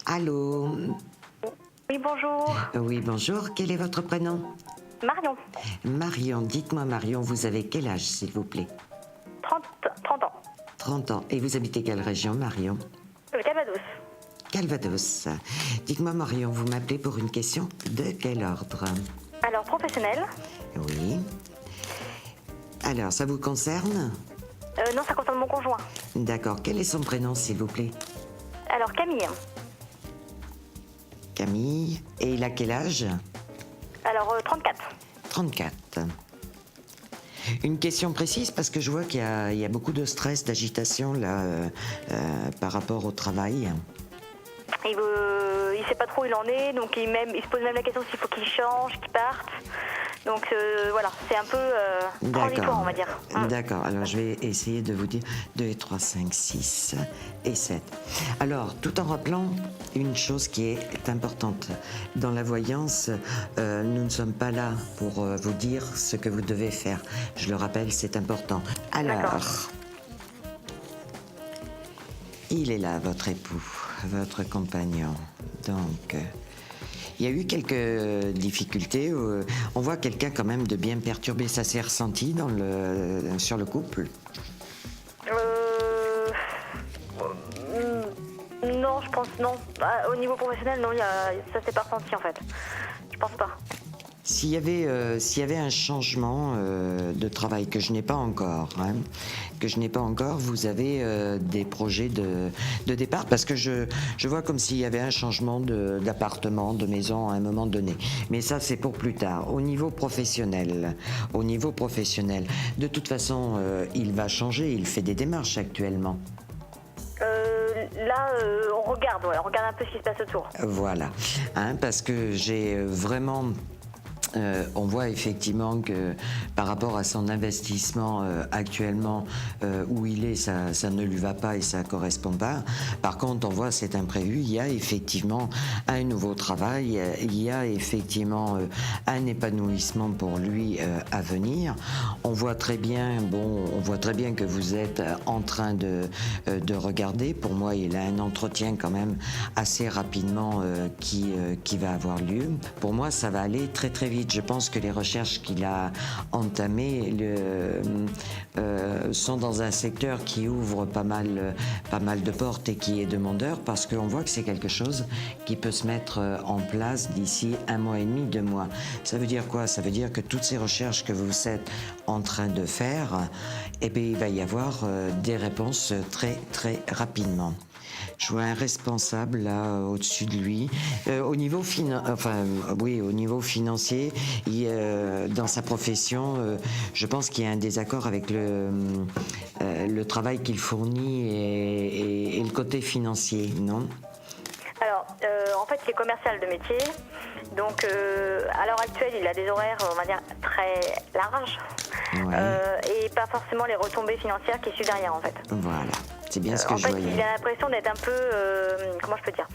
Allô? Oui, bonjour. Oui, bonjour. Quel est votre prénom? Marion, Marion. Dites-moi, Marion, vous avez quel âge, s'il vous plaît? 30 ans. 30 ans. Et vous habitez quelle région, Marion? Le Calvados. Calvados. Dites-moi, Marion, vous m'appelez pour une question de quel ordre? Alors, professionnel. Oui. Alors, ça vous concerne? Non, ça concerne mon conjoint. D'accord. Quel est son prénom, s'il vous plaît? Alors, Camille. Camille. Et il a quel âge? Alors, 34. 34. Une question précise parce que je vois qu'il y a beaucoup de stress, d'agitation là par rapport au travail. Il sait pas trop où il en est, donc il se pose même la question s'il faut qu'il change, qu'il parte. Donc voilà, c'est un peu transitoire, on va dire. D'accord, alors je vais essayer de vous dire 2, 3, 5, 6 et 7. Alors, tout en rappelant une chose qui est importante. Dans la voyance, nous ne sommes pas là pour vous dire ce que vous devez faire. Je le rappelle, c'est important. Alors, il est là, votre époux, votre compagnon. Donc, il y a eu quelques difficultés. On voit quelqu'un quand même de bien perturbé. Ça s'est ressenti sur le couple? Non, je pense non. Au niveau professionnel, non, ça s'est pas ressenti en fait. Je pense pas. S'il y avait un changement de travail que je n'ai pas encore, vous avez des projets de départ parce que je vois comme s'il y avait un changement d'appartement, de maison à un moment donné. Mais ça, c'est pour plus tard. Au niveau professionnel, de toute façon, il va changer. Il fait des démarches actuellement. Là, on regarde un peu ce qui se passe autour. Voilà, parce que j'ai vraiment... on voit effectivement que par rapport à son investissement actuellement où il est, ça ne lui va pas et ça ne correspond pas. Par contre, on voit cet imprévu, il y a effectivement un nouveau travail, il y a effectivement un épanouissement pour lui à venir. On voit très bien que vous êtes en train de regarder. Pour moi, il a un entretien quand même assez rapidement qui va avoir lieu. Pour moi, ça va aller très très vite. Je pense que les recherches qu'il a entamées sont dans un secteur qui ouvre pas mal de portes et qui est demandeur parce qu'on voit que c'est quelque chose qui peut se mettre en place d'ici 1 mois et demi, 2 mois. Ça veut dire quoi? Ça veut dire que toutes ces recherches que vous êtes en train de faire, eh bien, il va y avoir des réponses très très rapidement. Je vois un responsable là au-dessus de lui. Au niveau financier, dans sa profession, je pense qu'il y a un désaccord avec le travail qu'il fournit et le côté financier, non? Alors, en fait, il est commercial de métier. Donc, à l'heure actuelle, il a des horaires, on va dire, très larges. Ouais. Et pas forcément les retombées financières qui suivent derrière, en fait. Voilà, c'est bien ce que je voyais. En fait, il a l'impression d'être un peu, comment je peux dire,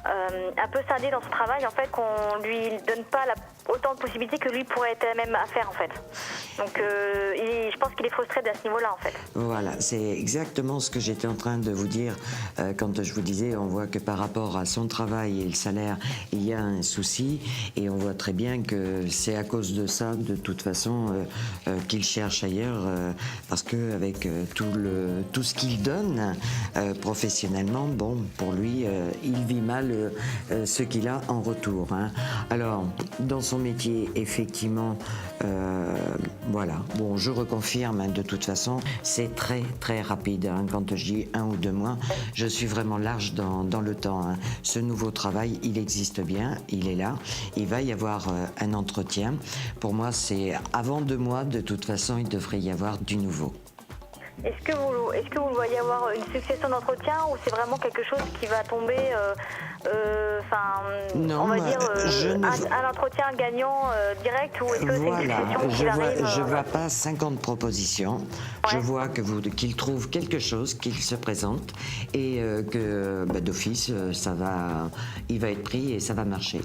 un peu scindé dans son travail, en fait, qu'on lui donne pas autant de possibilités que lui pourrait être même à faire, en fait. Donc, je pense qu'il est frustré à ce niveau-là, en fait. Voilà, c'est exactement ce que j'étais en train de vous dire quand je vous disais, on voit que par rapport à son travail et le salaire, il y a un souci et on voit très bien que c'est à cause de ça, de toute façon, qu'il cherche ailleurs parce que avec tout ce qu'il donne professionnellement, bon, pour lui, il vit mal ce qu'il a en retour. Alors, dans son métier, effectivement, voilà, bon, je reconfirme, de toute façon, c'est très très rapide. Quand je dis 1 ou 2 mois, je suis vraiment large dans le temps. Ce nouveau travail, il existe bien, il est là. Il va y avoir un entretien. Pour moi, c'est avant 2 mois, de toute façon, il devrait y avoir du nouveau. Est-ce que vous voyez avoir une succession d'entretiens ou c'est vraiment quelque chose qui va tomber, non, on va dire, un entretien gagnant direct ou est-ce que c'est une succession qui arrive je vois pas 50 propositions. Ouais. Je vois qu'il trouve quelque chose, qu'il se présente et que d'office, il va être pris et ça va marcher.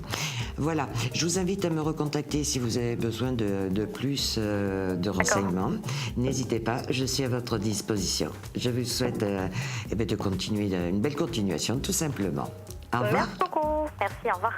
Voilà, je vous invite à me recontacter si vous avez besoin de plus de renseignements. N'hésitez pas, je suis à votre disposition. Je vous souhaite de continuer une belle continuation, tout simplement. Au revoir. Merci beaucoup. Merci, au revoir.